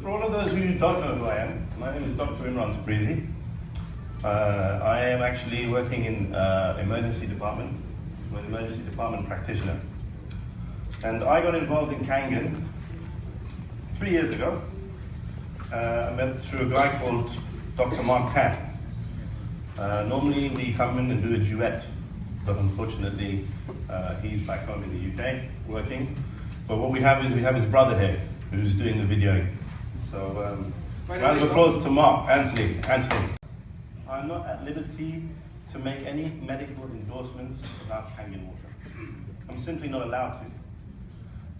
for all of those who don't know who I am, my name is Dr. Imran. I am actually working in emergency department. I'm an emergency department practitioner. And I got involved in Kangen 3 years ago. I met through a guy called Dr. Mark Tan. Normally we come in and do a duet, but unfortunately he's back home in the UK working. But what we have is his brother here who's doing the videoing. So round of applause to Mark, Anthony. I'm not at liberty to make any medical endorsements about Kangen water. I'm simply not allowed to.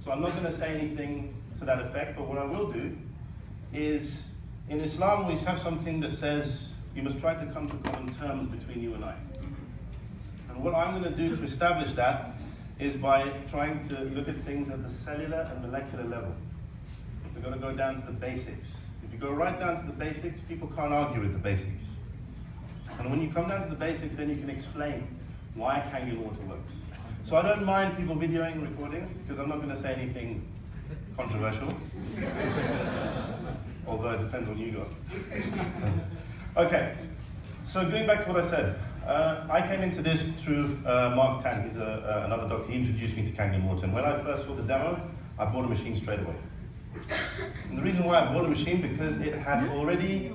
So I'm not going to say anything to that effect, but what I will do is, in Islam we have something that says you must try to come to common terms between you and I. And what I'm going to do to establish that is by trying to look at things at the cellular and molecular level. We're going to go down to the basics. If you go right down to the basics, people can't argue with the basics. And when you come down to the basics, then you can explain why Kangen water works. So I don't mind people videoing and recording, because I'm not going to say anything controversial. Although it depends on you guys. Okay, so going back to what I said. I came into this through Mark Tan. He's another doctor. He introduced me to Kangen water. And when I first saw the demo, I bought a machine straight away. And the reason why I bought a machine, because it had already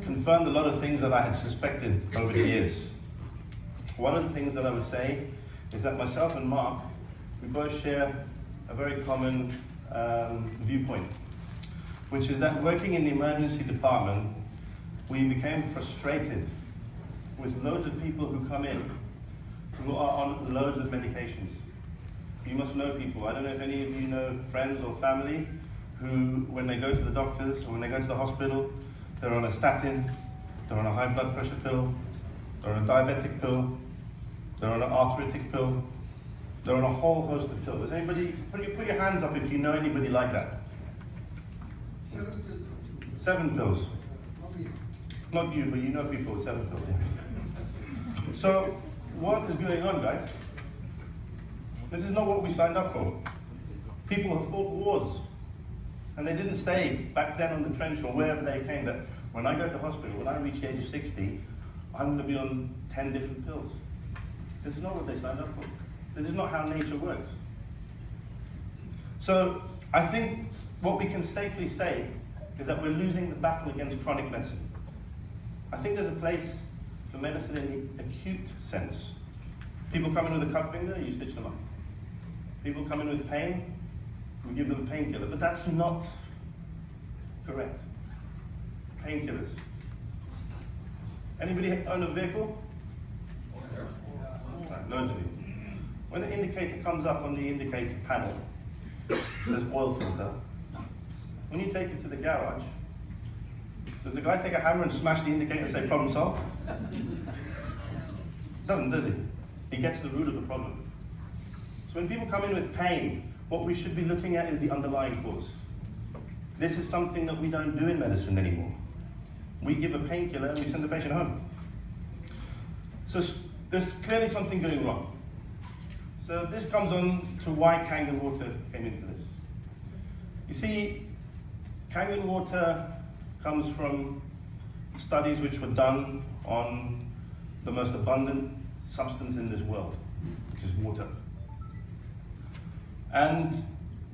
confirmed a lot of things that I had suspected over the years. One of the things that I would say is that myself and Mark, we both share a very common viewpoint, which is that working in the emergency department, we became frustrated with loads of people who come in who are on loads of medications. You must know people. I don't know if any of you know friends or family who, when they go to the doctors or when they go to the hospital, they're on a statin, they're on a high blood pressure pill, they're on a diabetic pill, they're on an arthritic pill, they're on a whole host of pills. Does anybody, put your hands up if you know anybody like that. 7 pills. Not you, but you know people with 7 pills. So, what is going on, guys? This is not what we signed up for. People have fought wars, and they didn't say back then on the trench or wherever they came that when I go to hospital, when I reach the age of 60, I'm going to be on 10 different pills. This is not what they signed up for. This is not how nature works. So, I think what we can safely say is that we're losing the battle against chronic medicine. I think there's a place for medicine in the acute sense. People come in with a cut finger, you stitch them up. People come in with pain, we give them a painkiller, but that's not correct. Painkillers. Anybody own a vehicle? Right, loads of you. When the indicator comes up on the indicator panel, it says oil filter. When you take it to the garage, does the guy take a hammer and smash the indicator and say problem solved? Doesn't, does he? He gets to the root of the problem. So when people come in with pain, what we should be looking at is the underlying cause. This is something that we don't do in medicine anymore. We give a painkiller and we send the patient home. So there's clearly something going wrong. So this comes on to why Kangen water came into this. You see, Kangen water comes from studies which were done on the most abundant substance in this world, which is water. And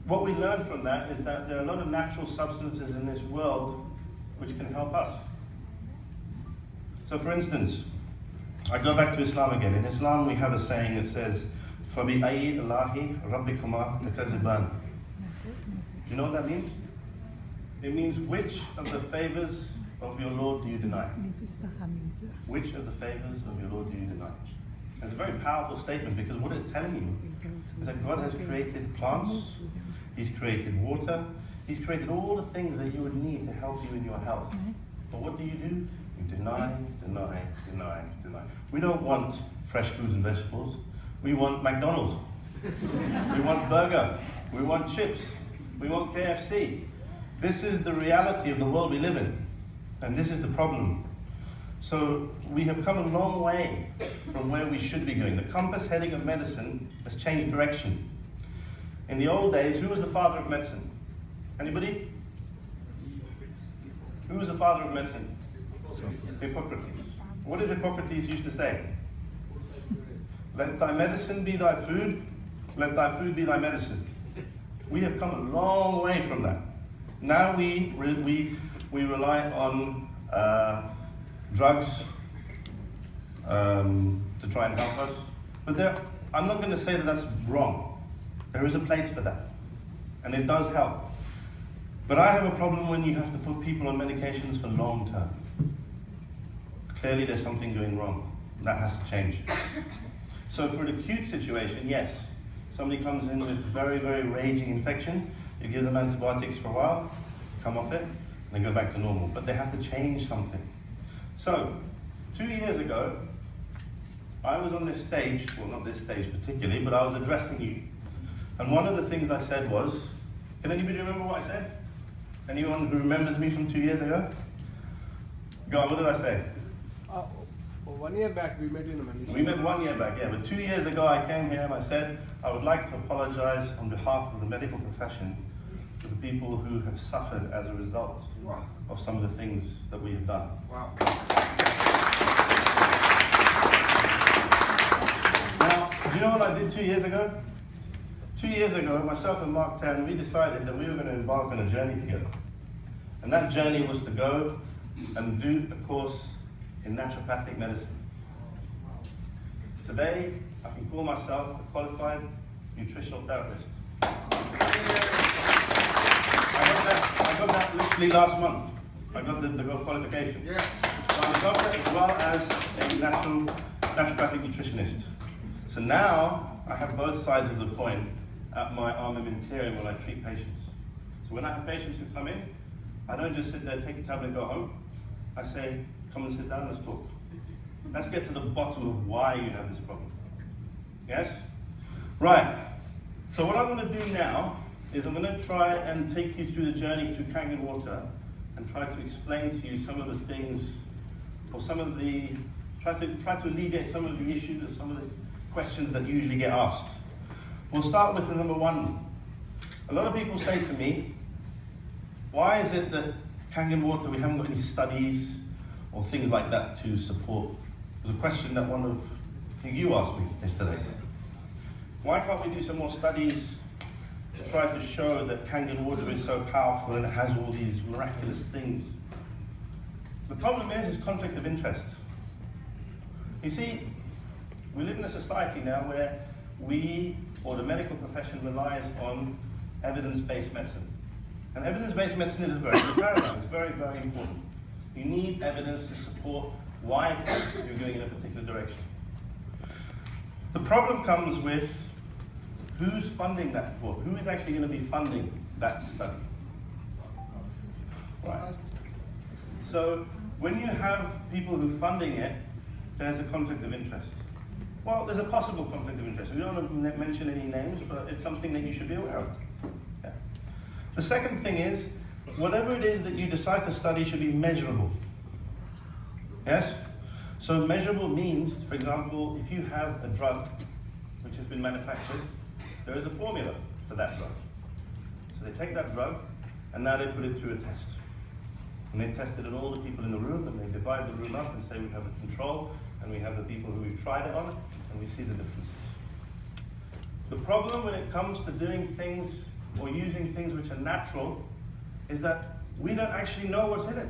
what we learned from that is that there are a lot of natural substances in this world which can help us. So for instance, I go back to Islam again. In Islam we have a saying that says, فَبِأَيِّ اللَّهِ رَبِّكُمَا تَكَذِّبَانِ. Do you know what that means? It means, which of the favors of your Lord do you deny? Which of the favors of your Lord do you deny? It's a very powerful statement, because what it's telling you is that God has created plants, He's created water, He's created all the things that you would need to help you in your health. But what do? You deny. We don't want fresh foods and vegetables. We want McDonald's. We want burger. We want chips. We want KFC. This is the reality of the world we live in. And this is the problem. So we have come a long way from where we should be going. The compass heading of medicine has changed direction. In the old days, who was the father of medicine? Anybody? Who was the father of medicine? Hippocrates. What did Hippocrates used to say? Let thy medicine be thy food, let thy food be thy medicine. We have come a long way from that. Now we rely on drugs to try and help us. But I'm not going to say that that's wrong. There is a place for that. And it does help. But I have a problem when you have to put people on medications for long term. Clearly there's something going wrong. That has to change. So for an acute situation, yes. Somebody comes in with very, very raging infection, you give them antibiotics for a while, come off it, and they go back to normal. But they have to change something. So, 2 years ago, I was on this stage, well not this stage particularly, but I was addressing you. And one of the things I said was, can anybody remember what I said? Anyone who remembers me from 2 years ago? Go on, what did I say? 1 year back we met in Malaysia. We met 1 year back, yeah, but 2 years ago I came here and I said, I would like to apologize on behalf of the medical profession for the people who have suffered as a result of some of the things that we have done. Wow. Now, do you know what I did 2 years ago? 2 years ago, myself and Mark Tan, we decided that we were going to embark on a journey together. And that journey was to go and do a course in naturopathic medicine. Today, I can call myself a qualified nutritional therapist. I got that literally last month. I got the qualification. Yeah. So I'm a doctor as well as a naturopathic nutritionist. So now, I have both sides of the coin at my armamentarium when I treat patients. So when I have patients who come in, I don't just sit there, take a tablet, go home. I say, come and sit down, let's talk. Let's get to the bottom of why you have this problem. Yes? Right. So what I'm going to do now is I'm going to try and take you through the journey through Kangen water and try to explain to you some of the things, or some of the, try to alleviate some of the issues and some of the questions that usually get asked. We'll start with the number one. A lot of people say to me, why is it that Kangen water, we haven't got any studies or things like that to support? It was a question that I think you asked me yesterday. Why can't we do some more studies to try to show that Kangen water is so powerful and it has all these miraculous things? The problem is conflict of interest. You see, we live in a society now where we, or the medical profession, relies on evidence-based medicine. And evidence-based medicine is a very good paradigm. It's very, very important. You need evidence to support why it is you're going in a particular direction. The problem comes with who's funding that report? Who is actually going to be funding that study? Right. So when you have people who are funding it, there's a conflict of interest. Well, there's a possible conflict of interest. We don't want to mention any names, but it's something that you should be aware of. Yeah. The second thing is, whatever it is that you decide to study should be measurable. Yes? So measurable means, for example, if you have a drug which has been manufactured, there is a formula for that drug. So they take that drug, and now they put it through a test. And they test it on all the people in the room, and they divide the room up and say we have a control, and we have the people who we've tried it on, and we see the differences. The problem when it comes to doing things or using things which are natural is that we don't actually know what's in it.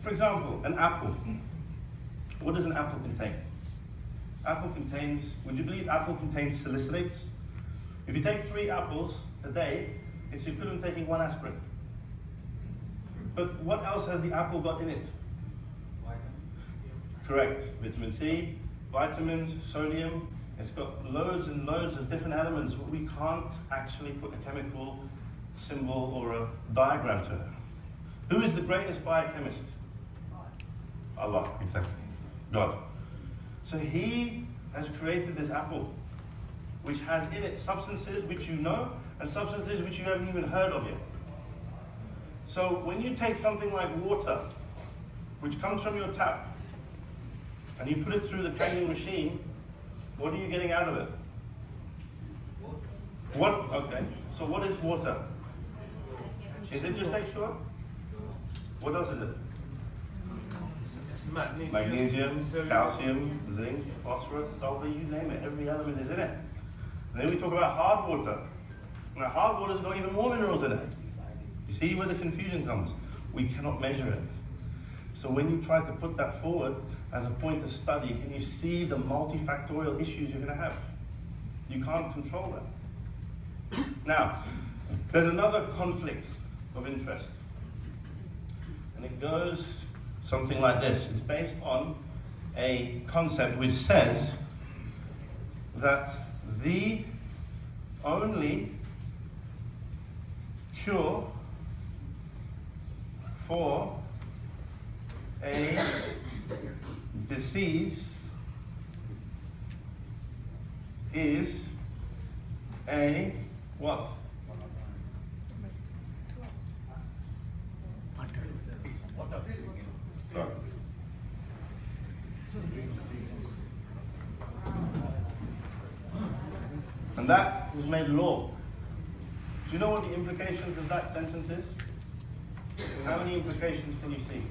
For example, an apple. What does an apple contain? Apple contains, would you believe apple contains salicylates? If you take 3 apples a day, it's equivalent to taking 1 aspirin. But what else has the apple got in it? Correct. Vitamin C, vitamins, sodium. It's got loads and loads of different elements, but we can't actually put a chemical symbol or a diagram to it. Who is the greatest biochemist? Allah, exactly. God. So He has created this apple, which has in it substances which you know, and substances which you haven't even heard of yet. So when you take something like water, which comes from your tap, and you put it through the Kangen machine, what are you getting out of it? What? Okay. So what is water? Is it just H2O? What else is it? Magnesium, calcium, zinc, phosphorus, sulfur, you name it. Every element is in it. And then we talk about hard water. Now hard water's got even more minerals in it. You see where the confusion comes? We cannot measure it. So when you try to put that forward as a point of study, can you see the multifactorial issues you're going to have? You can't control that. Now, there's another conflict of interest. And it goes something like this. It's based on a concept which says that the only cure for a disease is a what? Sorry. And that was made law. Do you know what the implications of that sentence is? How many implications can you see?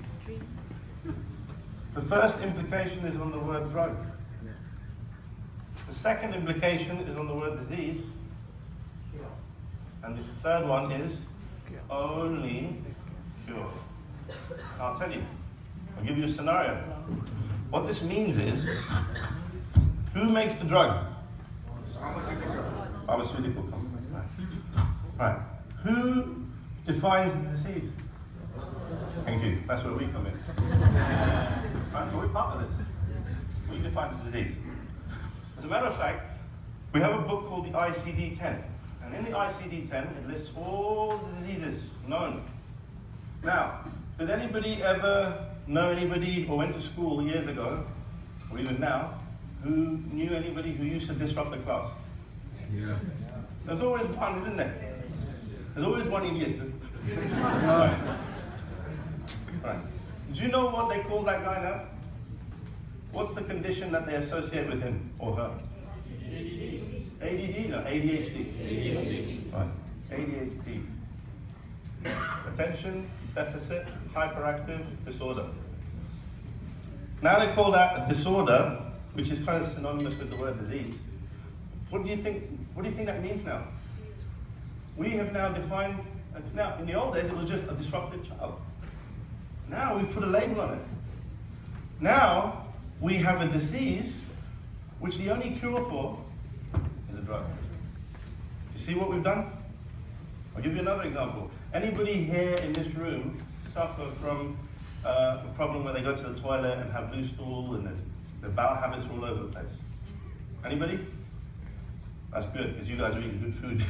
The first implication is on the word drug. The second implication is on the word disease. And the third one is only cure. I'll tell you. I'll give you a scenario. What this means is, who makes the drug? Pharmaceutical companies. Right. Who defines the disease? Thank you. That's where we come in. Right, so we're part of this. We define the disease. As a matter of fact, we have a book called the ICD-10. And in the ICD-10, it lists all the diseases known. Now, did anybody ever know anybody or went to school years ago, or even now, who knew anybody who used to disrupt the class? Yeah. There's always one, isn't there? There's always one idiot. Right. Right. Do you know what they call that guy now? What's the condition that they associate with him or her? ADD? No, ADHD. ADHD. Right. ADHD. Attention Deficit Hyperactive Disorder. Now they call that a disorder, which is kind of synonymous with the word disease. What do you think that means now? We have now defined, now in the old days it was just a disruptive child. Now we've put a label on it. Now we have a disease which the only cure for is a drug. You see what we've done? I'll give you another example. Anybody here in this room suffer from a problem where they go to the toilet and have loose stool and their bowel habits are all over the place? Anybody? That's good, because you guys are eating good food.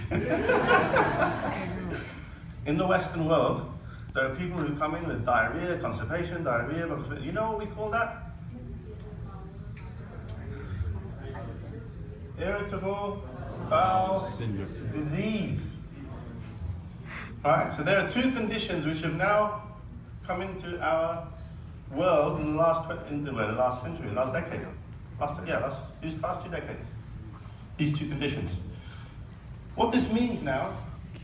In the Western world, there are people who come in with diarrhea, constipation, you know what we call that? Irritable bowel disease. Alright, so there are two conditions which have now come into our world in the last century, last decade. These last 2 decades. These two conditions. What this means now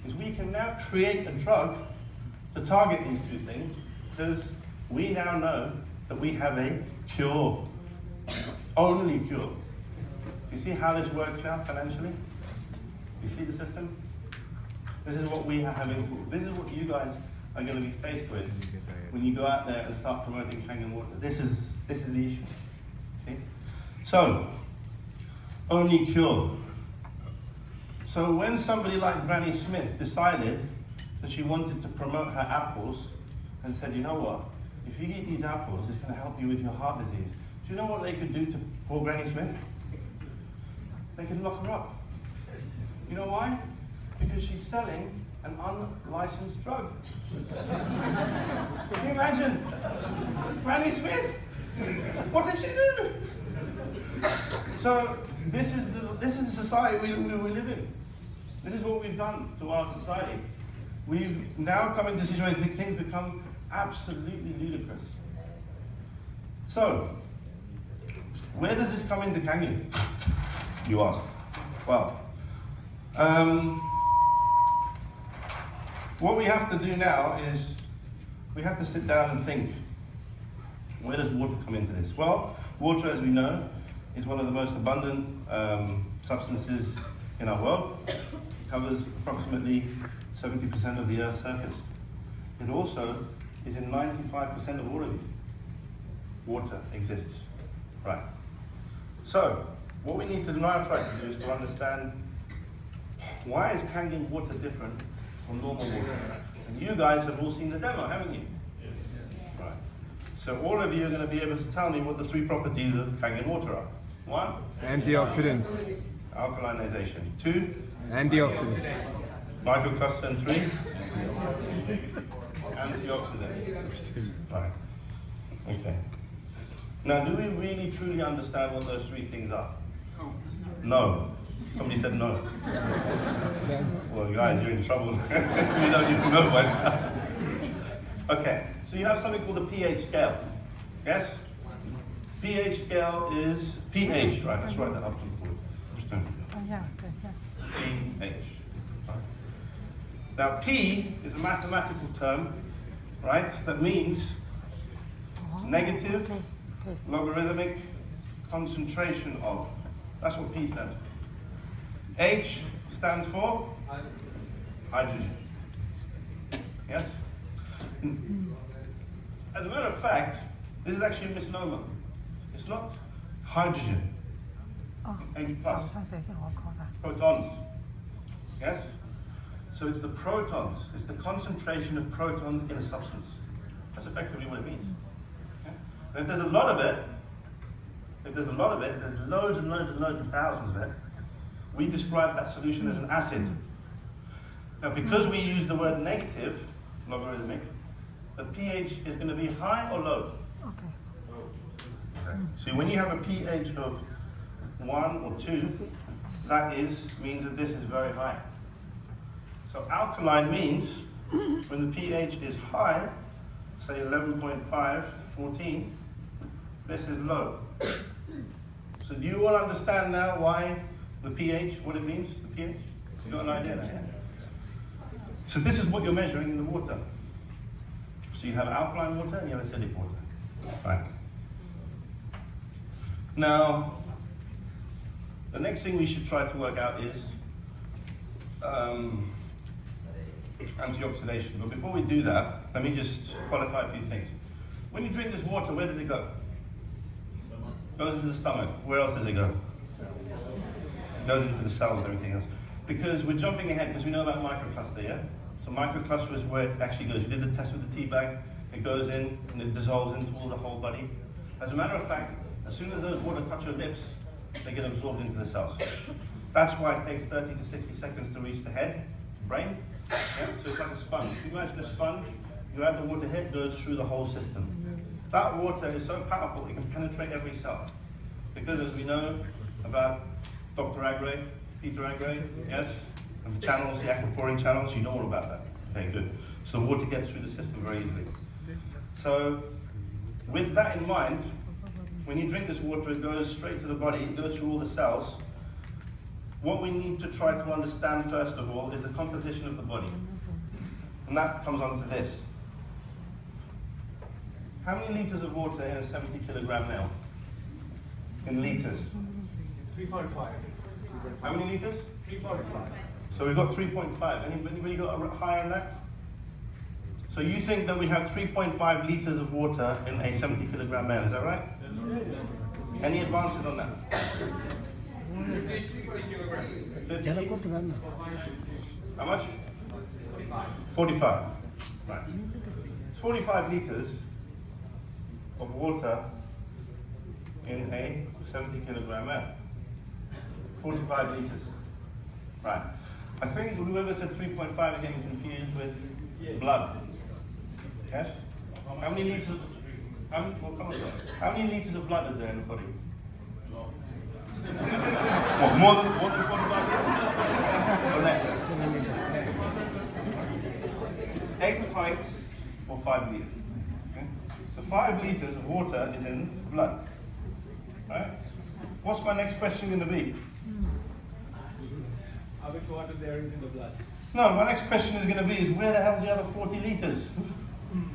is we can now create a drug to target these two things, because we now know that we have a cure. Only cure. You see how this works now financially? You see the system? This is what we are having. This is what you guys are going to be faced with when you go out there and start promoting Kangen water. This is the issue. See? So, only cure. So when somebody like Granny Smith decided that she wanted to promote her apples and said, you know what, if you eat these apples, it's going to help you with your heart disease. Do you know what they could do to poor Granny Smith? They could lock her up. You know why? Because she's selling an unlicensed drug. Can you imagine? Granny Smith? What did she do? So this is the society we live in. This is what we've done to our society. We've now come into a situation where things become absolutely ludicrous. So, where does this come into Kangen, you ask? Well, What we have to do now is we have to sit down and think, where does water come into this? Well, water, as we know, is one of the most abundant substances in our world. It covers approximately 70% of the Earth's surface. It also is in 95% of all of you. Water exists, right? So, what we need to now try to do is to understand, why is Kangen water different from normal water? And you guys have all seen the demo, haven't you? Yes. Right. So all of you are going to be able to tell me what the 3 properties of Kangen water are. 1, Antioxidants. alkalinization. 2, Antioxidants. microcluster. And 3, antioxidants. Right. Okay. Now, do we really truly understand what those 3 things are? No. Somebody said no. Well, guys, you're in trouble. You don't even know one. Okay, so you have something called the pH scale. Yes? pH scale is pH, right? Let's write that up. Just don't. pH. Right. Now, P is a mathematical term, right? That means negative logarithmic concentration of. That's what P stands for. H stands for hydrogen. Yes? As a matter of fact, this is actually a misnomer. It's not hydrogen. H plus. Protons. Yes? So it's the protons. It's the concentration of protons in a substance. That's effectively what it means. Okay? And if there's a lot of it, there's loads and loads and loads of thousands of it, we describe that solution as an acid. Now, because we use the word negative, logarithmic, the pH is going to be high or low? Okay. So when you have a pH of 1 or 2, that means that this is very high. So alkaline means when the pH is high, say 11.5 to 14, this is low. So do you all understand now why the pH, what it means, the pH? You got an idea now? Yeah? So this is what you're measuring in the water. So you have alkaline water and you have acidic water. Right. Now, the next thing we should try to work out is antioxidation. But before we do that, let me just qualify a few things. When you drink this water, where does it go? It goes into the stomach. Where else does it go? It goes into the cells and everything else. Because we're jumping ahead, because we know about microcluster, yeah? So microcluster is where it actually goes. We did the test with the tea bag. It goes in and it dissolves into all the whole body. As a matter of fact, as soon as those water touch your lips, they get absorbed into the cells. That's why it takes 30 to 60 seconds to reach the head, brain. Yeah? So it's like a sponge. If you imagine a sponge, you add the water here, it goes through the whole system. That water is so powerful, it can penetrate every cell. Because as we know about Dr. Agre, Peter Agre, yes? And the channels, the aquaporin channels, you know all about that. Okay, good. So water gets through the system very easily. So with that in mind, when you drink this water, it goes straight to the body, it goes through all the cells. What we need to try to understand first of all is the composition of the body. And that comes on to this. How many liters of water in a 70 kilogram male? In liters? 3.5. How many liters? 3.5. So we've got 3.5. Anybody got a higher on that? So you think that we have 3.5 liters of water in a 70 kilogram male, is that right? Any advances on that? 50? How much? 45. Right. It's 45 liters of water in a 70 kilogram male. 45 liters. Right. I think whoever said 3.5 is getting confused with blood. Yes? How many liters? How many liters of blood is there in the body? What, more than 45 liters? Or less? Egg pints or 5 liters. Okay? So 5 liters of water is in blood. Right? What's my next question going to be? How much water there is in the blood? No, my next question is going to be, where the hell's the other 40 litres?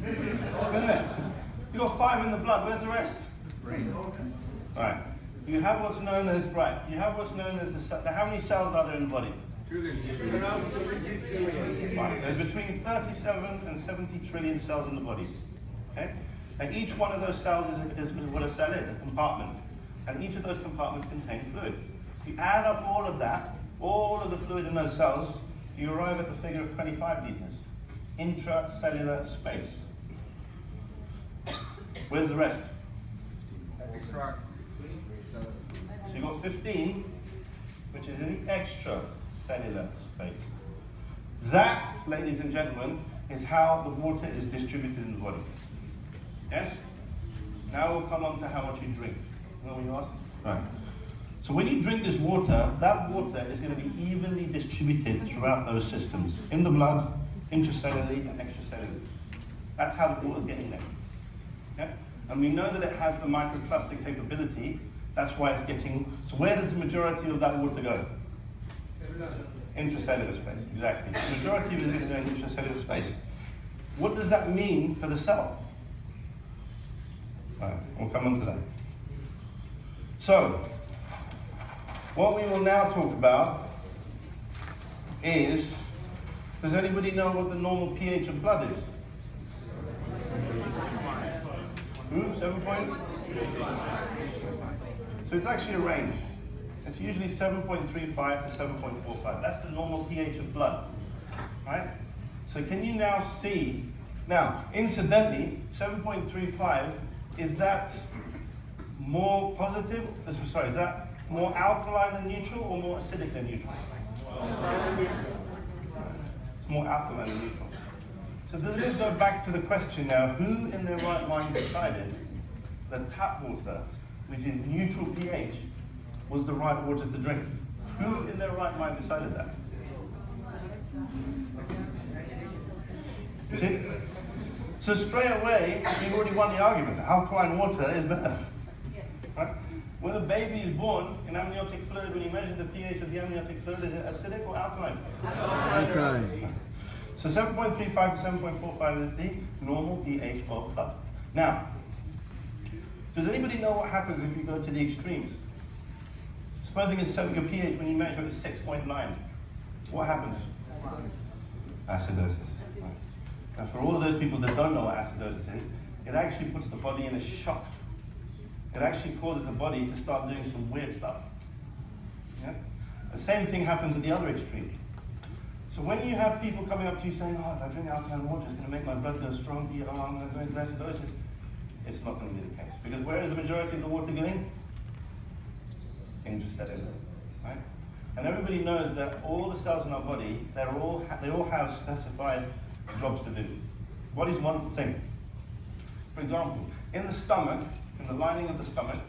Isn't it? You've got 5 in the blood, where's the rest? Right. You have what's known as, how many cells are there in the body? Around 70 trillion. Right. There's between 37 and 70 trillion cells in the body. Okay? And each one of those cells is what a cell is, a compartment. And each of those compartments contain fluid. If you add up all of that, all of the fluid in those cells, you arrive at the figure of 25 litres. Intracellular space. Where's the rest? So you've got 15, which is in the extracellular space. That, ladies and gentlemen, is how the water is distributed in the body. Yes? Now we'll come on to how much you drink. You know what you asked? Right. So when you drink this water, that water is going to be evenly distributed throughout those systems. In the blood, intracellularly and extracellularly. That's how the water is getting there. Yeah? And we know that it has the microplastic capability. That's why it's getting... So where does the majority of that water go? Intracellular space, exactly. The majority of it is going to go in intracellular space. What does that mean for the cell? Right, we'll come on to that. So, what we will now talk about is, does anybody know what the normal pH of blood is? 7 point? So it's actually a range. It's usually 7.35 to 7.45. That's the normal pH of blood, right? So can you now see, now incidentally, 7.35, is that more positive, sorry, is that more alkaline than neutral or more acidic than neutral? It's more alkaline than neutral. So does this go back to the question now, who in their right mind decided that tap water, which is neutral pH, was the right water to drink? Who in their right mind decided that? You see? So straight away, you've already won the argument. Alkaline water is better. Right? When a baby is born in amniotic fluid, when you measure the pH of the amniotic fluid, is it acidic or alkaline? Alkaline. So 7.35 to 7.45 is the normal pH of blood. Now, does anybody know what happens if you go to the extremes? Supposing it's your pH when you measure is 6.9. What happens? Acidosis. Now for all of those people that don't know what acidosis is, it actually puts the body in a shock. It actually causes the body to start doing some weird stuff. Yeah? The same thing happens at the other extreme. So when you have people coming up to you saying, oh, if I drink alkaline water, it's going to make my blood go strong, I'm going to go into acidosis, it's not going to be the case. Because where is the majority of the water going? Intracellular, right? And everybody knows that all the cells in our body, they all have specified jobs to do. What is one thing? For example, in the stomach, in the lining of the stomach,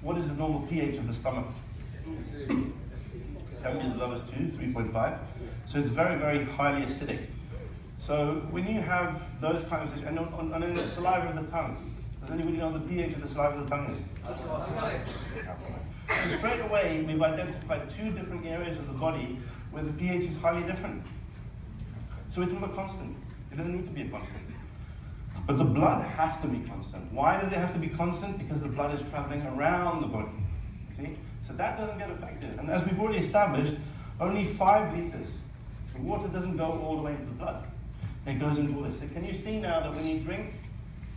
what is the normal pH of the stomach? That means the lowest 2, 3.5. So it's very, very highly acidic. So when you have those kinds of, and in the saliva of the tongue, does anybody know the pH of the saliva of the tongue is? So straight away, we've identified 2 different areas of the body where the pH is highly different. So it's not a constant. It doesn't need to be a constant. But the blood has to be constant. Why does it have to be constant? Because the blood is traveling around the body. See? So that doesn't get affected. And as we've already established, only 5 liters. The water doesn't go all the way into the blood. It goes into all this. So can you see now that when you drink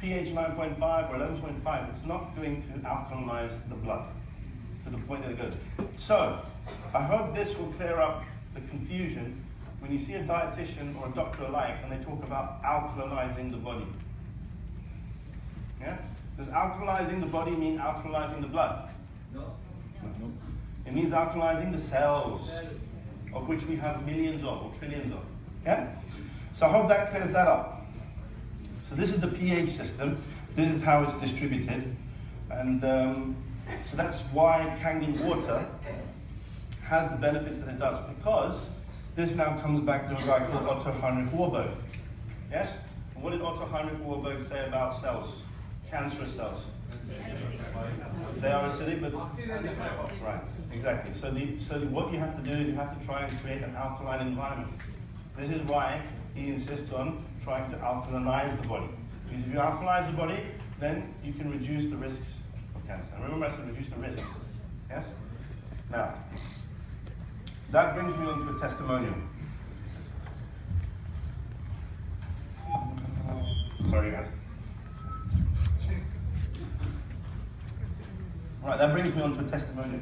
pH 9.5 or 11.5, it's not going to alkalinize the blood to the point that it goes. So I hope this will clear up the confusion when you see a dietitian or a doctor alike and they talk about alkalizing the body. Yeah? Does alkalizing the body mean alkalizing the blood? No. It means alkalizing the cells, of which we have millions of, or trillions of. Yeah? So I hope that clears that up. So this is the pH system. This is how it's distributed. And so that's why Kangen water has the benefits that it does, because this now comes back to a guy called Otto Heinrich Warburg. Yes? And what did Otto Heinrich Warburg say about cells? Cancerous cells. They are acidic, but right, exactly. So what you have to do is you have to try and create an alkaline environment. This is why he insists on trying to alkalinize the body. Because if you alkalinize the body, then you can reduce the risks of cancer. And remember I said reduce the risk. Yes? Now, that brings me on to a testimonial. Sorry guys. Right, that brings me on to a testimonial.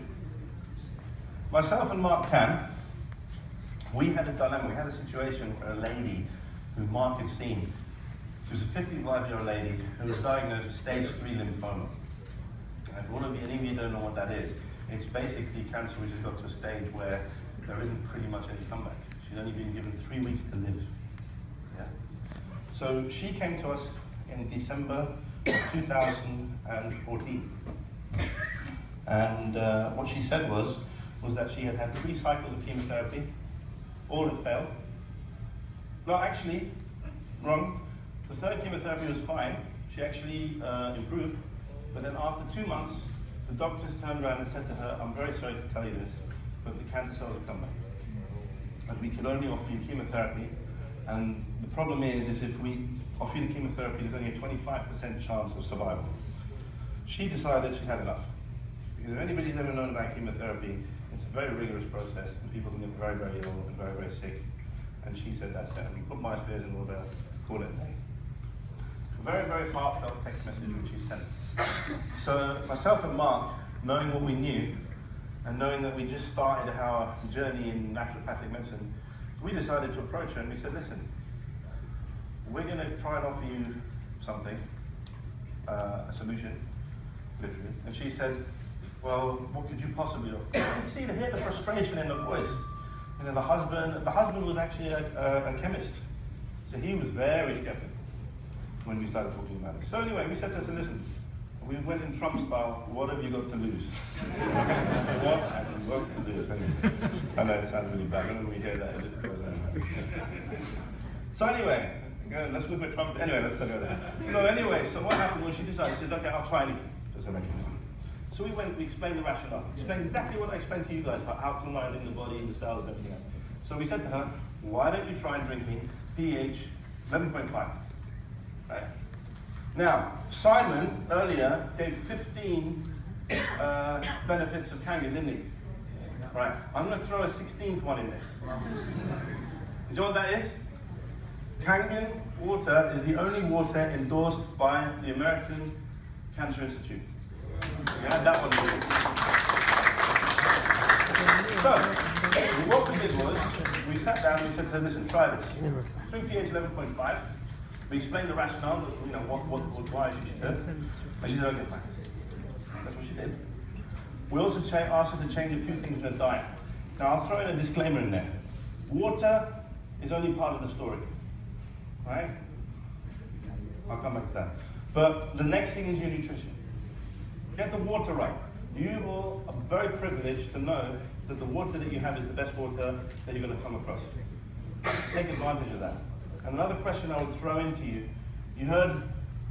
Myself and Mark Tan, we had a dilemma. We had a situation where a lady who Mark had seen, she was a 55-year-old lady who was diagnosed with stage 3 lymphoma. And if any of you don't know what that is, it's basically cancer which has got to a stage where there isn't pretty much any comeback. She's only been given 3 weeks to live. Yeah. So she came to us in December of 2014. And what she said was that she had had 3 cycles of chemotherapy, all had failed. No, actually, wrong. The 3rd chemotherapy was fine. She actually improved. But then after 2 months, the doctors turned around and said to her, I'm very sorry to tell you this, but the cancer cells have come back. And we can only offer you chemotherapy. And the problem is if we offer you the chemotherapy, there's only a 25% chance of survival. She decided she had enough. Because if anybody's ever known about chemotherapy, it's a very rigorous process, and people can get very, very ill and very, very sick. And she said, that's it. And we put my affairs in order, call it a day. A very, very heartfelt text message which she sent. So myself and Mark, knowing what we knew, and knowing that we just started our journey in naturopathic medicine, we decided to approach her and we said, listen, we're going to try and offer you something, a solution, literally. And she said, well, what could you possibly offer? You can see, hear the frustration in her voice. You know, the husband was actually a chemist. So he was very skeptical when we started talking about it. So anyway, we said to her, listen, we went in Trump style, what have you got to lose? What have you got to lose? I know it sounds really bad, when we hear that, it just goes on. So anyway, let's look at Trump. Anyway, let's go there. So anyway, so what happened was she decided, she said, okay, I'll try anything. So we went, we explained the rationale, explained exactly what I explained to you guys about alkalizing the body and the cells and everything else. So we said to her, why don't you try drinking pH 11.5, right? Now, Simon earlier gave 15 benefits of Kangen, didn't he? Right, I'm going to throw a 16th one in there. You know what that is? Kangen water is the only water endorsed by the American Cancer Institute. We had that one. So, what we did was, we sat down and we said to her, listen, try this. Drink pH 11.5. We explained the rationale, you know, why she should do it. And she said, okay, fine. That's what she did. We also asked her to change a few things in her diet. Now, I'll throw in a disclaimer in there. Water is only part of the story, right? I'll come back to that. But the next thing is your nutrition. Get the water right. You all are very privileged to know that the water that you have is the best water that you're going to come across. Take advantage of that. And another question I would throw into you, you heard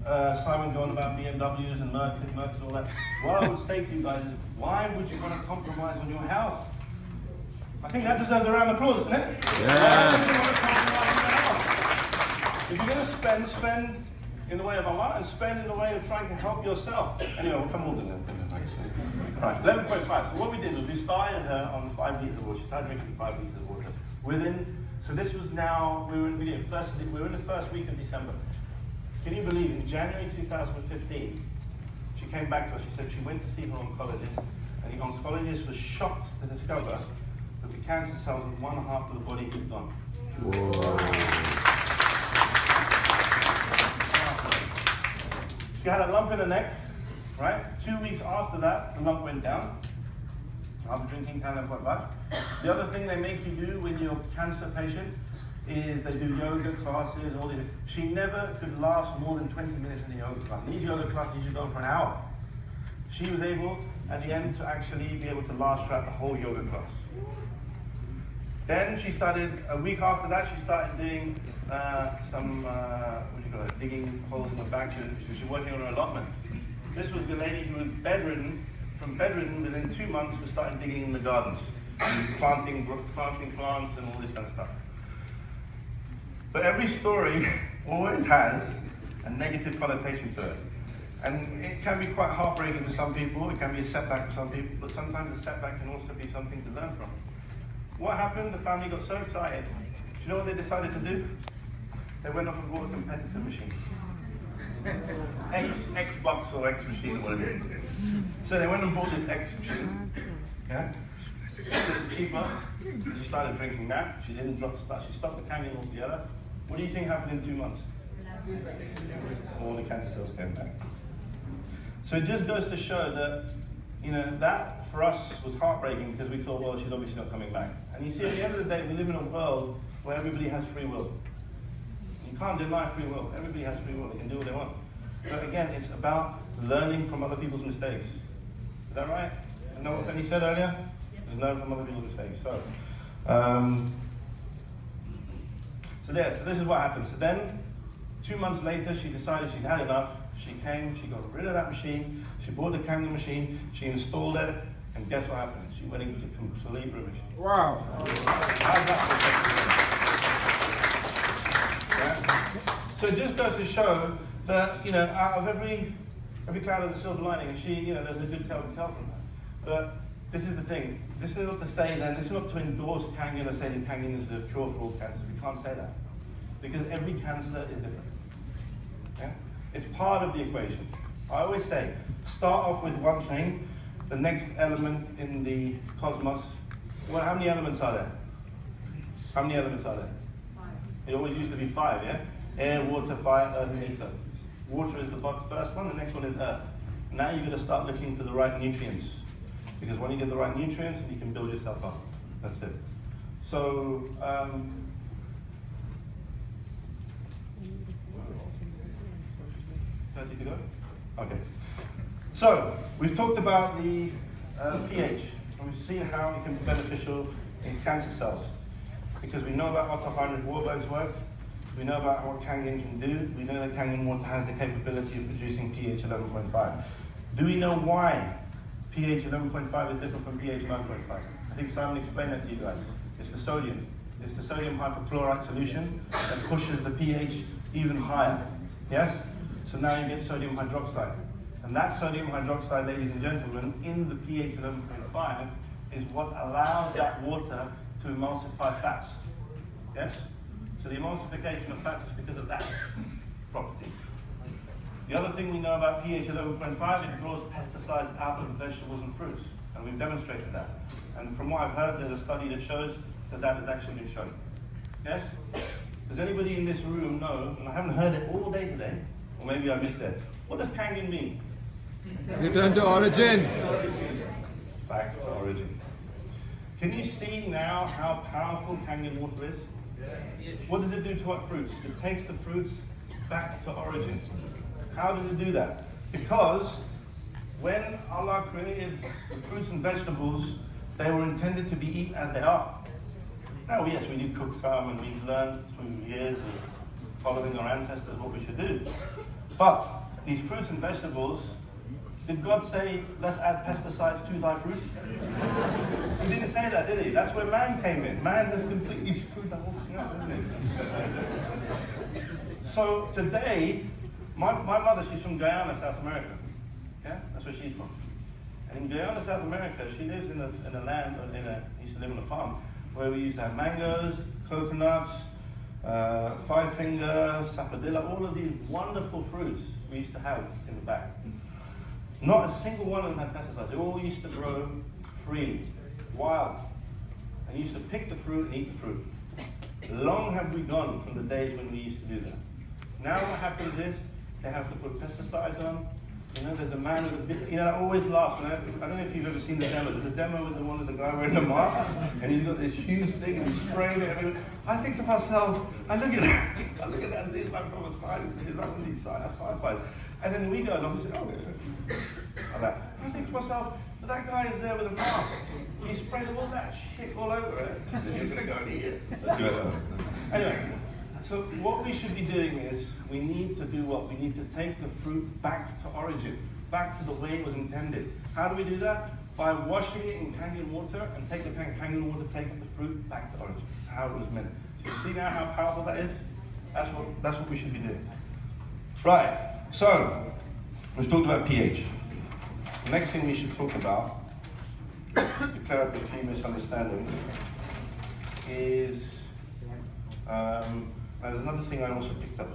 Simon going about BMWs and Mercs and all that. What I would say to you guys is, why would you want to compromise on your health? I think that deserves a round of applause, isn't it? Yeah. Why would you want to compromise on your health? If you're going to spend in the way of Allah and spend in the way of trying to help yourself. Anyway, we'll come on to that. Right, 11.5. So what we did was we started her on 5 litres of water. She started drinking 5 litres of water. So this was now, we were in the first week of December. Can you believe, in January 2015, she came back to us, she said she went to see her oncologist, and the oncologist was shocked to discover that the cancer cells in one half of the body had gone. Whoa. She had a lump in her neck, right? 2 weeks after that, the lump went down. After drinking Kangen. The other thing they make you do when you're a cancer patient is they do yoga classes, all these. She never could last more than 20 minutes in a yoga class. These yoga classes usually go for an hour. She was able, at the end, to actually be able to last throughout the whole yoga class. Then she started, a week after that, she started doing digging holes in her back. She was working on her allotment. This was the lady who was bedridden. From bedridden, within 2 months, we started digging in the gardens, and planting plants and all this kind of stuff. But every story always has a negative connotation to it. And it can be quite heartbreaking for some people, it can be a setback for some people, but sometimes a setback can also be something to learn from. What happened? The family got so excited. Do you know what they decided to do? They went off and bought a competitor machine. Xbox or X machine, whatever it is. So they went and bought this X machine. Yeah? It was cheaper. She started drinking that. She didn't she stopped the Kangen altogether. What do you think happened in 2 months? All the cancer cells came back. So it just goes to show that, you know, that for us was heartbreaking because we thought, well, she's obviously not coming back. And you see, at the end of the day, we live in a world where everybody has free will. You can't deny free will. Everybody has free will. They can do what they want. But again, it's about learning from other people's mistakes. Is that right? You know what Fanny said earlier? Just learn from other people's mistakes. So this is what happened. So then, 2 months later, she decided she'd had enough. She came, she got rid of that machine, she bought the Kangen machine, she installed it, and guess what happened? She went into complete remission. Wow. How's that? Yeah? So it just goes to show that, you know, out of every cloud there's a silver lining, and there's a good tale to tell from that. But this is the thing. This is not to say then, this is not to endorse Kangen or say that Kangen is the cure for all cancers. We can't say that. Because every cancer is different. Yeah? It's part of the equation. I always say, start off with one thing, the next element in the cosmos. Well, how many elements are there? How many elements are there? 5. It always used to be 5, yeah? Air, water, fire, earth, and ether. Water is the first one, the next one is earth. Now you've got to start looking for the right nutrients. Because when you get the right nutrients, you can build yourself up. That's it. So, 30 to go? Okay. So, we've talked about the pH, and we've seen how it can be beneficial in cancer cells. Because we know about Otto Heinrich Warburg's work, we know about what Kangen can do, we know that Kangen water has the capability of producing pH 11.5. Do we know why pH 11.5 is different from pH 9.5? I think Simon explained that to you guys. It's the sodium. It's the sodium hypochlorite solution that pushes the pH even higher. Yes? So now you get sodium hydroxide. And that sodium hydroxide, ladies and gentlemen, in the pH 11.5 is what allows that water to emulsify fats. Yes? So the emulsification of fats is because of that property. The other thing we know about pH 11.5, it draws pesticides out of vegetables and fruits. And we've demonstrated that. And from what I've heard, there's a study that shows that that has actually been shown. Yes? Does anybody in this room know, and I haven't heard it all day today, or maybe I missed it, what does Kangen mean? Return to origin. Back to origin. Can you see now how powerful Kangen water is? What does it do to our fruits? It takes the fruits back to origin. How does it do that? Because when Allah created the fruits and vegetables, they were intended to be eaten as they are. Now, yes, we do cook some, and we've learned through years of following our ancestors what we should do. But these fruits and vegetables, did God say, let's add pesticides to thy fruit? He didn't say that, did he? That's where man came in. Man has completely screwed the whole thing up, isn't it? So today, my mother, she's from Guyana, South America. Yeah, that's where she's from. And in Guyana, South America, she lives in a land, used to live on a farm, where we used to have mangoes, coconuts, five-finger, sapodilla, all of these wonderful fruits we used to have in the back. Not a single one of them had pesticides. They all used to grow freely, wild. And you used to pick the fruit and eat the fruit. Long have we gone from the days when we used to do that. Now what happens is, they have to put pesticides on. You know, there's a man with a big, I always laugh. I don't know if you've ever seen the demo. There's a demo with the one with the guy wearing a mask, and he's got this huge thing, and he's spraying it everywhere. I think to myself, I look at that, and it's like from a side, it's like from these side. And then we go along and say, oh, yeah. Like that. I think to myself, but that guy is there with a mask. He sprayed all that shit all over it. You're going to go and eat it. Anyway, so what we should be doing is, we need to do what? We need to take the fruit back to origin. back to the way it was intended. How do we do that? By washing it in Kangen water and take the Kangen water takes the fruit back to origin. How it was meant. So you see now how powerful that is? That's what we should be doing. Right, so we've talked about pH. The next thing we should talk about, to clear up a few misunderstandings, is, there's another thing I also picked up.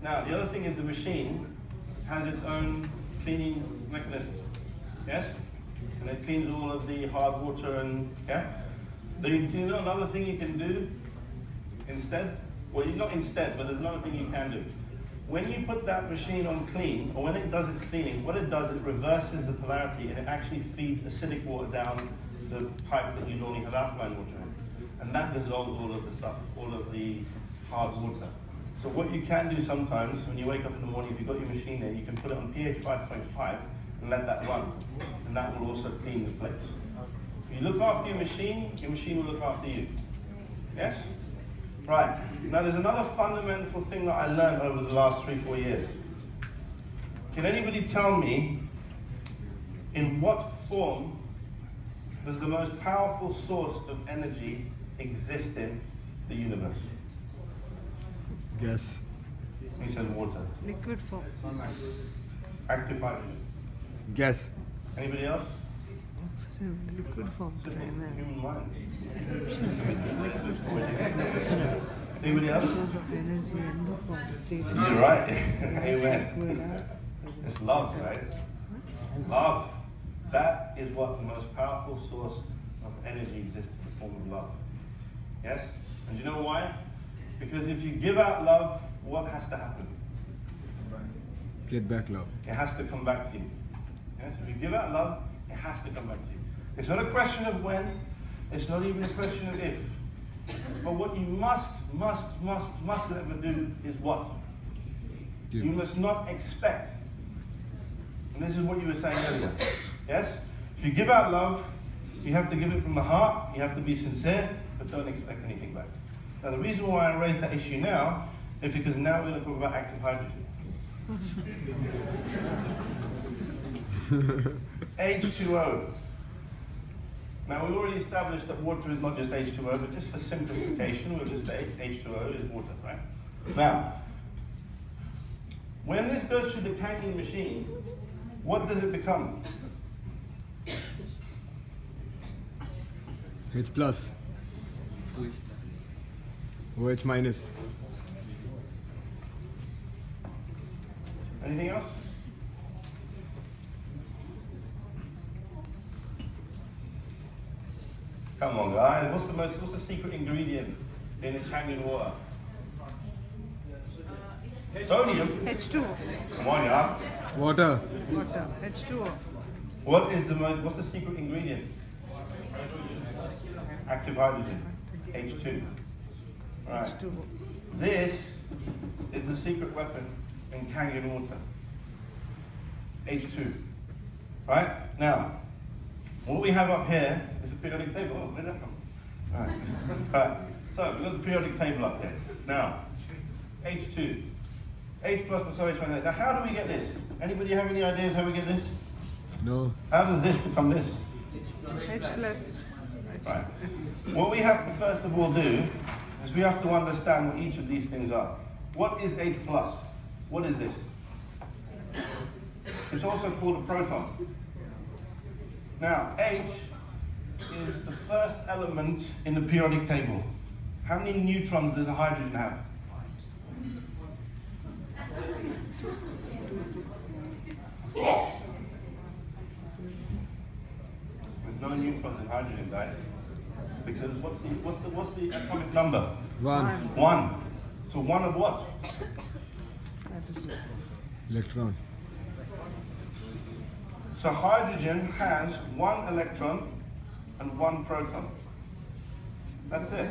Now, the other thing is the machine has its own cleaning mechanism, yes? And it cleans all of the hard water and, yeah? Do you know another thing you can do instead? Well, not instead, but there's another thing you can do. When you put that machine on clean, or when it does its cleaning, what it does, it reverses the polarity and it actually feeds acidic water down the pipe that you normally have alkaline water in. And that dissolves all of the stuff, all of the hard water. So what you can do sometimes, when you wake up in the morning, if you've got your machine there, you can put it on pH 5.5 and let that run. And that will also clean the place. If you look after your machine will look after you. Yes? Right. Now there's another fundamental thing that I learned over the last 3-4 years. Can anybody tell me in what form does the most powerful source of energy exist in the universe? Guess. He says water. Liquid form. Active hydrogen. Guess. Anybody else? Liquid form. Human mind. Anybody else? Source of energy and the form state. You're right. Amen. It's love, right? Love. That is what the most powerful source of energy exists in the form of love. Yes? And do you know why? Because if you give out love, what has to happen? Get back love. It has to come back to you. Yes? If you give out love, it has to come back to you. It's not a question of when, it's not even a question of if. But what you must never do is what? Give. You must not expect. And this is what you were saying earlier. Yes? If you give out love, you have to give it from the heart, you have to be sincere, but don't expect anything back. Now the reason why I raised that issue now is because now we're going to talk about active hydrogen. H2O. Now we've already established that water is not just H2O, but just for simplification, we'll just say H2O is water, right? Now, when this goes through the Kangen machine, what does it become? H plus. OH minus. Anything else? Come on, guys. What's the secret ingredient in the Kangen water? Sodium. H2O. Come on, yeah. Water. Water. H2O. What's the secret ingredient? Active hydrogen. H2. Right. H2O. This is the secret weapon in Kangen water. H2. Right? Now, what we have up here is a periodic table. Oh, where did that come? Right. So, we've got the periodic table up here. Now, H2. H plus OH minus. Now, how do we get this? Anybody have any ideas how we get this? No. How does this become this? H plus. Right. What we have to first of all do is we have to understand what each of these things are. What is H plus? What is this? It's also called a proton. Now, H is the first element in the periodic table. How many neutrons does a hydrogen have? There's no neutrons in hydrogen, guys. Because what's the atomic number? 1. 1. So 1 of what? Electron. So hydrogen has 1 electron and 1 proton. That's it.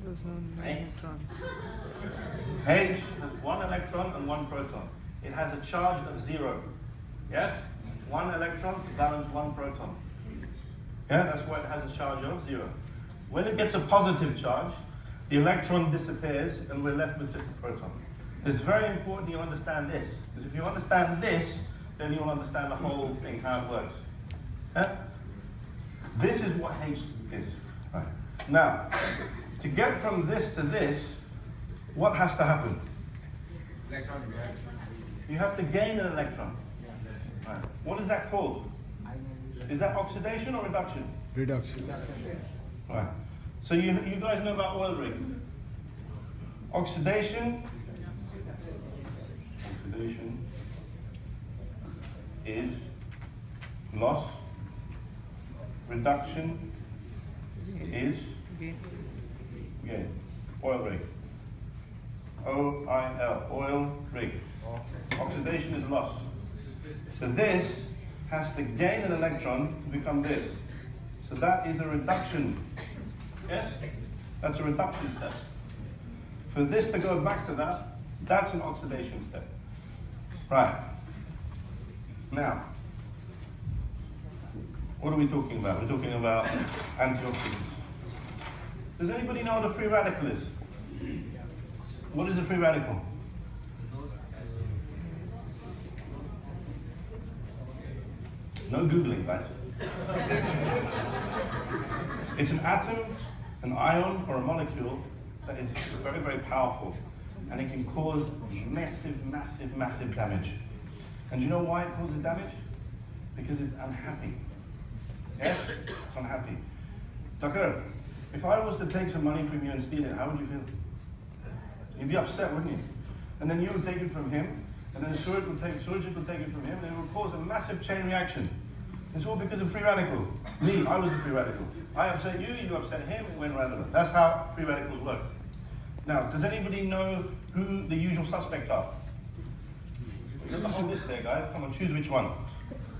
There's no neutrons. H has 1 electron and 1 proton. It has a charge of 0. Yes? 1 electron to balance 1 proton. Yeah, that's why it has a charge of 0. When it gets a positive charge, the electron disappears and we're left with just a proton. It's very important you understand this. Because if you understand this, then you'll understand the whole thing, how it works. Yeah? This is what H is. Right. Now, to get from this to this, what has to happen? Electron reaction. You have to gain an electron. Right. What is that called? Is that oxidation or reduction? Reduction. Right. So you guys know about oil rig. Oxidation is loss. Reduction is gain. Oil rig. O-I-L. Oil rig. Oxidation is loss. So this has to gain an electron to become this. So that is a reduction. Yes? That's a reduction step. For this to go back to that, that's an oxidation step. Right. Now, what are we talking about? We're talking about antioxidants. Does anybody know what a free radical is? What is a free radical? No Googling, guys. It's an atom, an ion, or a molecule that is very, very powerful. And it can cause massive, massive, massive damage. And do you know why it causes damage? Because it's unhappy. Yes? It's unhappy. Tucker, if I was to take some money from you and steal it, how would you feel? You'd be upset, wouldn't you? And then you would take it from him, and then Suraj would take it from him, and it would cause a massive chain reaction. It's all because of free radical. Me, I was the free radical. I upset you, you upset him, it went round and round. That's how free radicals work. Now, does anybody know who the usual suspects are? There's a whole list there, guys. Come on, choose which one.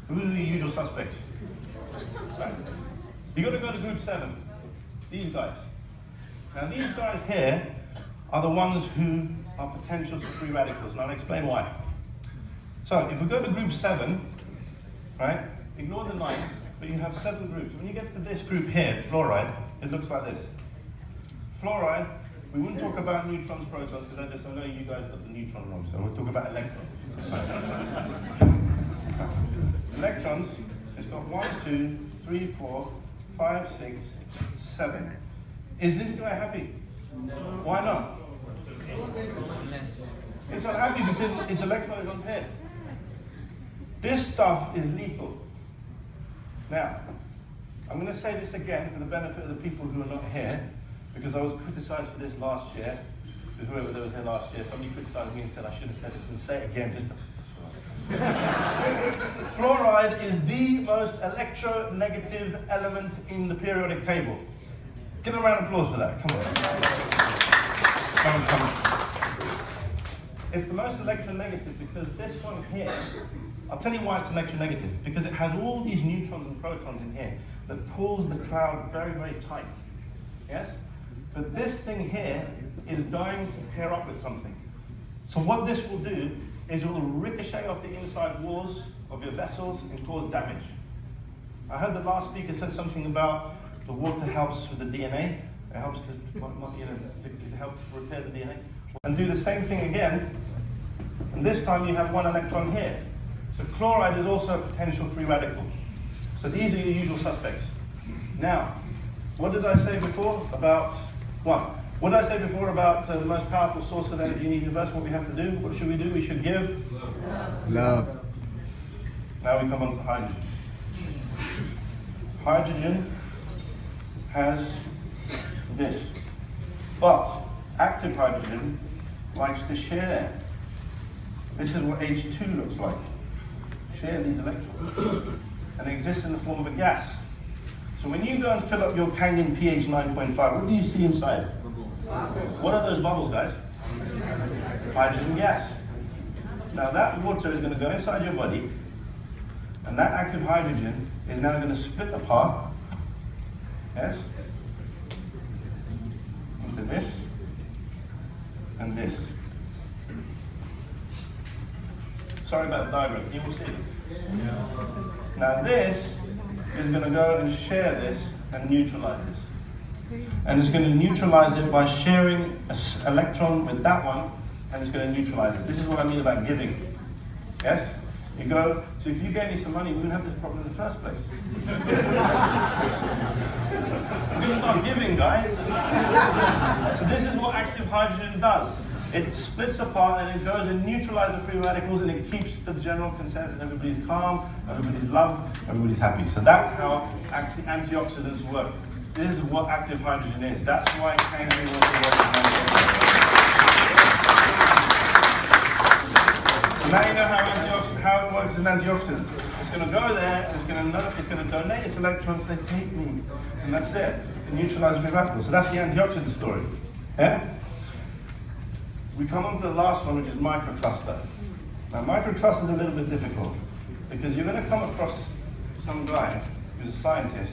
Who are the usual suspects? Right. You got to go to group 7. These guys. Now, these guys here are the ones who are potentials for free radicals, and I'll explain why. So, if we go to group 7, right, ignore the 9, but you have 7 groups. When you get to this group here, fluoride, it looks like this. Fluoride, we wouldn't talk about neutrons, protons, because I know you guys got the neutron wrong, so we'll talk about electrons. Electrons, it's got 1, 2, 3, 4, 5, 6, 7. Is this guy happy? No. Why not? It's unhappy because its electron is unpaired. This stuff is lethal. Now, I'm going to say this again for the benefit of the people who are not here, because I was criticized for this last year, because whoever that was here last year, somebody criticized me and said I should have said this and say it again. Fluoride is the most electronegative element in the periodic table. Give a round of applause for that. Come on. Come on. It's the most electronegative because this one here, I'll tell you why it's electronegative, because it has all these neutrons and protons in here that pulls the cloud very, very tight. Yes? But this thing here is dying to pair up with something. So what this will do is it will ricochet off the inside walls of your vessels and cause damage. I heard the last speaker said something about the water helps with the DNA. It helps to help repair the DNA. And do the same thing again, and this time you have 1 electron here. So chloride is also a potential free radical. So these are your usual suspects. Now, what did I say before about what? What did I say before about the most powerful source of energy in the universe? What we have to do? What should we do? We should give Love. Now we come on to hydrogen. Hydrogen has this, but active hydrogen likes to share. This is what H2 looks like. Share these electrons. And it exists in the form of a gas. So when you go and fill up your Kangen pH 9.5, what do you see inside? What are those bubbles, guys? Hydrogen gas. Now that water is going to go inside your body, and that active hydrogen is now going to split apart, yes, into this and this. Sorry about the diagram, you will see it. Now this is going to go and share this and neutralize this. And it's going to neutralize it by sharing an electron with that one and it's going to neutralize it. This is what I mean about giving. Yes? You go, so if you gave me some money, we wouldn't have this problem in the first place. We're going to start giving, guys. So this is what active hydrogen does. It splits apart and it goes and neutralizes the free radicals, and it keeps the general consensus. Everybody's calm, everybody's loved, everybody's happy. So that's how antioxidants work. This is what active hydrogen is. That's why Kangen also works as antioxidant. So now you know how it works as an antioxidant. It's going to go there and it's going to donate its electrons. They hate me, and that's it. It neutralizes free radicals. So that's the antioxidant story. Yeah. We come on to the last one, which is microcluster. Now, microcluster is a little bit difficult because you're going to come across some guy who's a scientist,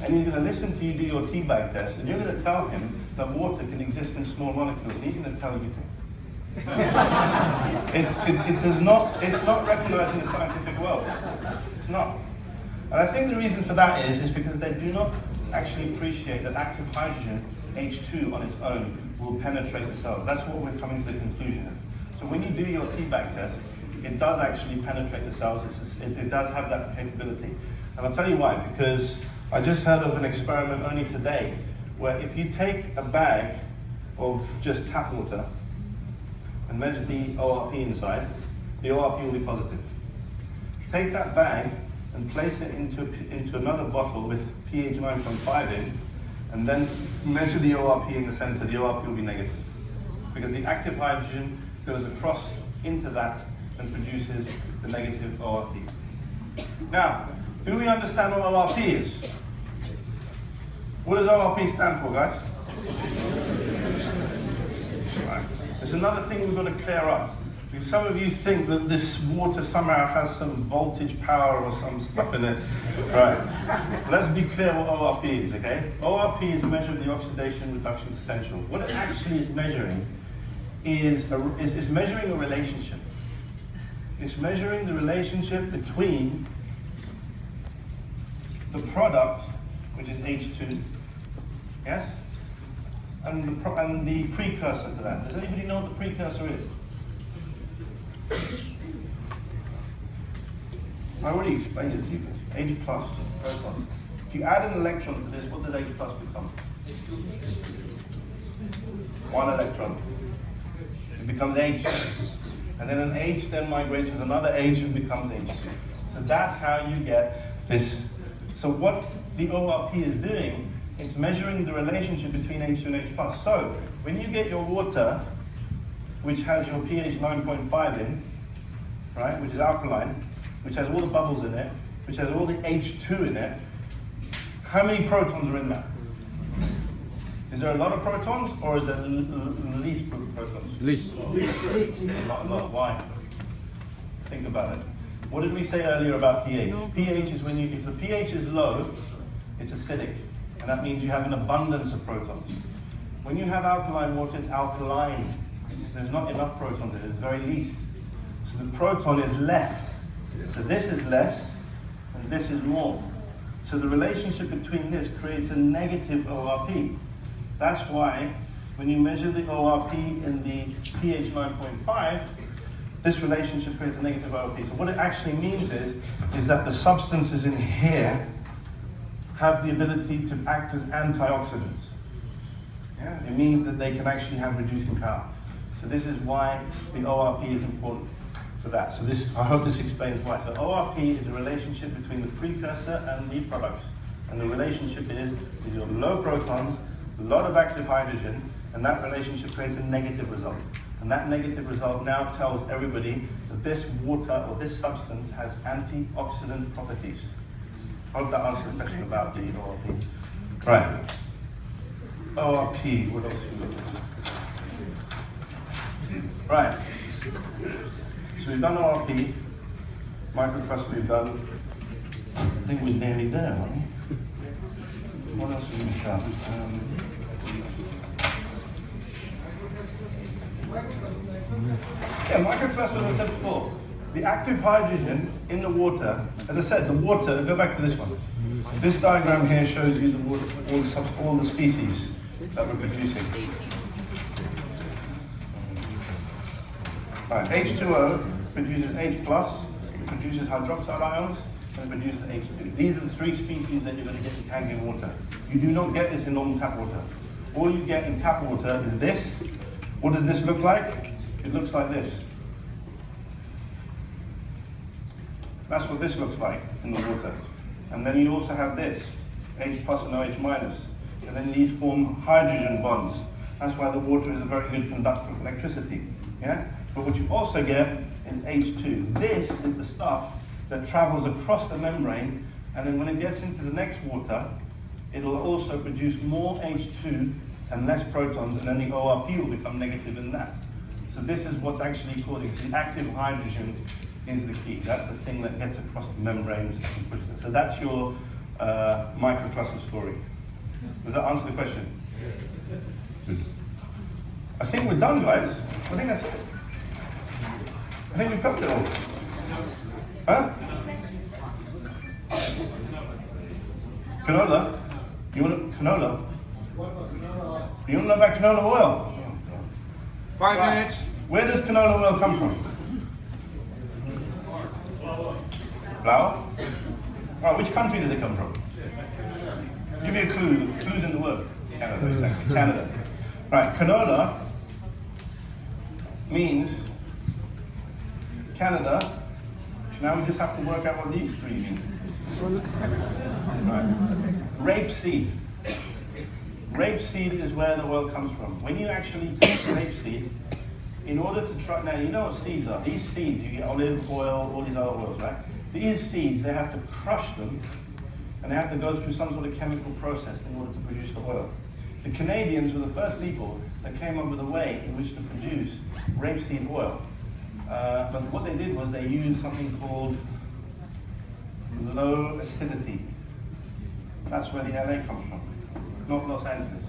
and he's going to listen to you do your teabag test, and you're going to tell him that water can exist in small molecules, and he's going to tell you things. It does not. It's not recognized in the scientific world. It's not. And I think the reason for that is because they do not actually appreciate that active hydrogen, H2 on its own, will penetrate the cells. That's what we're coming to the conclusion of. So when you do your teabag test, it does actually penetrate the cells. It does have that capability. And I'll tell you why, because I just heard of an experiment only today, where if you take a bag of just tap water and measure the ORP inside, the ORP will be positive. Take that bag and place it into another bottle with pH 9.5 in, and then measure the ORP in the center, the ORP will be negative. Because the active hydrogen goes across into that and produces the negative ORP. Now, do we understand what ORP is? What does ORP stand for, guys? Right. There's another thing we've got to clear up. Because some of you think that this water somehow has some voltage power or some stuff in it. Right. Let's be clear what ORP is, okay? ORP is a measure of the oxidation reduction potential. What it actually is measuring is measuring a relationship. It's measuring the relationship between the product, which is H2, yes? And the precursor to that. Does anybody know what the precursor is? I already explained this to you guys. H plus proton. If you add an electron to this, what does H plus become? One electron. It becomes H. And then an H then migrates with another H and becomes H2. So that's how you get this. So what the ORP is doing, it's measuring the relationship between H2 and H plus. So when you get your water, which has your pH 9.5 in, right, which is alkaline, which has all the bubbles in it, which has all the H2 in it, how many protons are in that? Is there a lot of protons, or is there least protons? Least. A lot. Why? Think about it. What did we say earlier about pH? pH is when if the pH is low, it's acidic, and that means you have an abundance of protons. When you have alkaline water, it's alkaline. There's not enough protons in it, it's very least. So the proton is less. So this is less, and this is more. So the relationship between this creates a negative ORP. That's why when you measure the ORP in the pH 9.5, this relationship creates a negative ORP. So what it actually means is that the substances in here have the ability to act as antioxidants. Yeah? It means that they can actually have reducing power. So this is why the ORP is important for that. So I hope this explains why. So ORP is a relationship between the precursor and the products. And the relationship is you have low protons, a lot of active hydrogen, and that relationship creates a negative result. And that negative result now tells everybody that this water or this substance has antioxidant properties. I hope that answers the question about the ORP. Right. ORP, what else have we got? Right. So we've done ORP, microcluster we've done. I think we're nearly there, aren't we? What else have we missed out? Yeah, microcluster, as I said before. The active hydrogen in the water, as I said, the water, go back to this one. This diagram here shows you the water, all the species that we're producing. Right, H2O produces H+, it produces hydroxide ions, and it produces H2. These are the three species that you're going to get in Kangen water. You do not get this in normal tap water. All you get in tap water is this. What does this look like? It looks like this. That's what this looks like in the water. And then you also have this, H+ and OH-. And then these form hydrogen bonds. That's why the water is a very good conductor of electricity. Yeah? But what you also get is H2. This is the stuff that travels across the membrane, and then when it gets into the next water, it'll also produce more H2 and less protons, and then the ORP will become negative in that. So this is what's actually causing it. The active hydrogen is the key. That's the thing that gets across the membranes and pushes it. So that's your microcluster story. Does that answer the question? Yes. Good. I think we're done, guys. I think that's it. I think we've covered it all. Huh? Canola? You want canola? You want to know about canola oil? 5 Right. minutes. Where does canola oil come from? Flour? Alright, which country does it come from? Give me a clue. The clue's in the word. Canada. Canada. Right, canola means Canada. Now we just have to work out what these three mean. Right. Rapeseed. Rapeseed is where the oil comes from. When you actually take rapeseed, in order to try, now you know what seeds are. These seeds, you get olive oil, all these other oils, right? These seeds, they have to crush them, and they have to go through some sort of chemical process in order to produce the oil. The Canadians were the first people that came up with a way in which to produce rapeseed oil. But what they did was they used something called low acidity. That's where the LA comes from, not Los Angeles.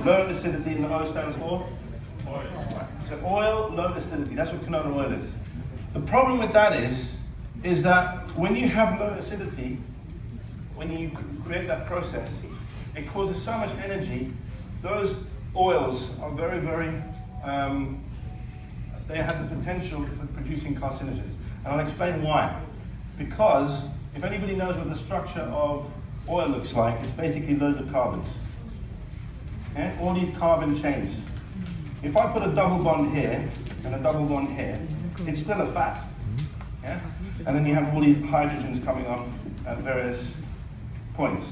Low acidity, and the O stands for? Oil. Right. So oil, low acidity, that's what canola oil is. The problem with that is that when you have low acidity, when you create that process, it causes so much energy. Those oils are very, very, they have the potential for producing carcinogens. And I'll explain why. Because if anybody knows what the structure of oil looks like, it's basically loads of carbons. Okay? All these carbon chains. If I put a double bond here and a double bond here, it's still a fat. Yeah? And then you have all these hydrogens coming off at various points.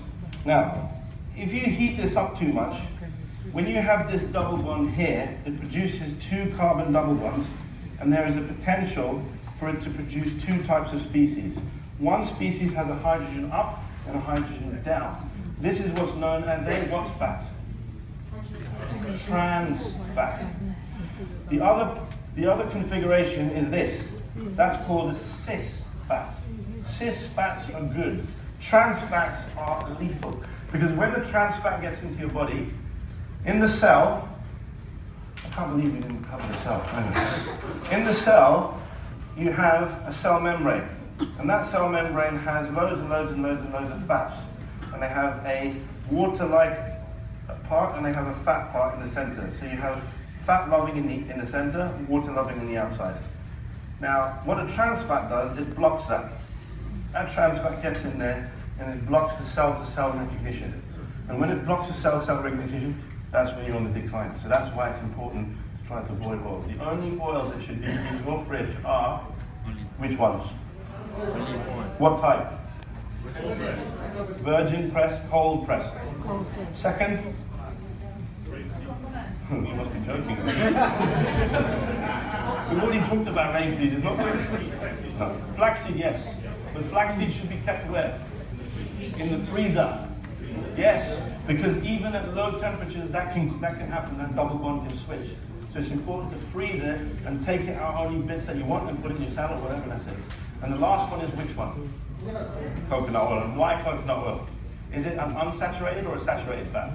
Now, if you heat this up too much, when you have this double bond here, it produces 2 carbon double bonds, and there is a potential for it to produce 2 types of species. One species has a hydrogen up and a hydrogen down. This is what's known as a what fat? Trans fat. The other configuration is this. That's called a cis fat. Cis fats are good. Trans fats are lethal. Because when the trans fat gets into your body, in the cell, I can't believe we didn't cover the cell. Anyway. In the cell, you have a cell membrane. And that cell membrane has loads and loads and loads and loads of fats. And they have a water-like part, and they have a fat part in the center. So you have fat-loving in the center, water-loving on the outside. Now, what a trans fat does, it blocks that. That trans fat gets in there, and it blocks the cell-to-cell recognition. And when it blocks the cell-to-cell recognition, that's when you're on the decline. So that's why it's important to try to avoid oils. The only oils that should be in your fridge are, which ones? What type? Virgin press, cold press. Second? You must be joking. We've already talked about rapeseed. It's not rapeseed. No. Flaxseed, yes. But flaxseed should be kept where? In the freezer. Yes, because even at low temperatures, that can happen. That double bond can switch. So it's important to freeze it and take it out only bits that you want and put it in your salad, whatever that's it. And the last one is which one? Coconut oil. And why coconut oil? Is it an unsaturated or a saturated fat?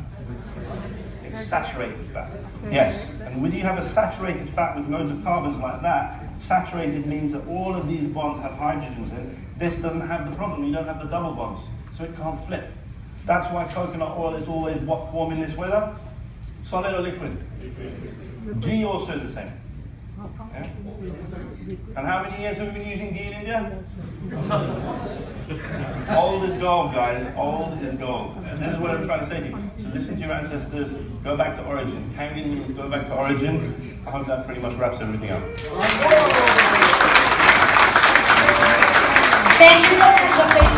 It's saturated fat. Yes. And when you have a saturated fat with loads of carbons like that, saturated means that all of these bonds have hydrogens in it. This doesn't have the problem. You don't have the double bonds. So it can't flip. That's why coconut oil is always what form in this weather? Solid or liquid? Ghee also is the same. Yeah? And how many years have we been using ghee in India? Old is gold, guys. Old is gold. And this is what I'm trying to say to you. So listen to your ancestors. Go back to origin. Kangen means go back to origin. I hope that pretty much wraps everything up. Thank you so much.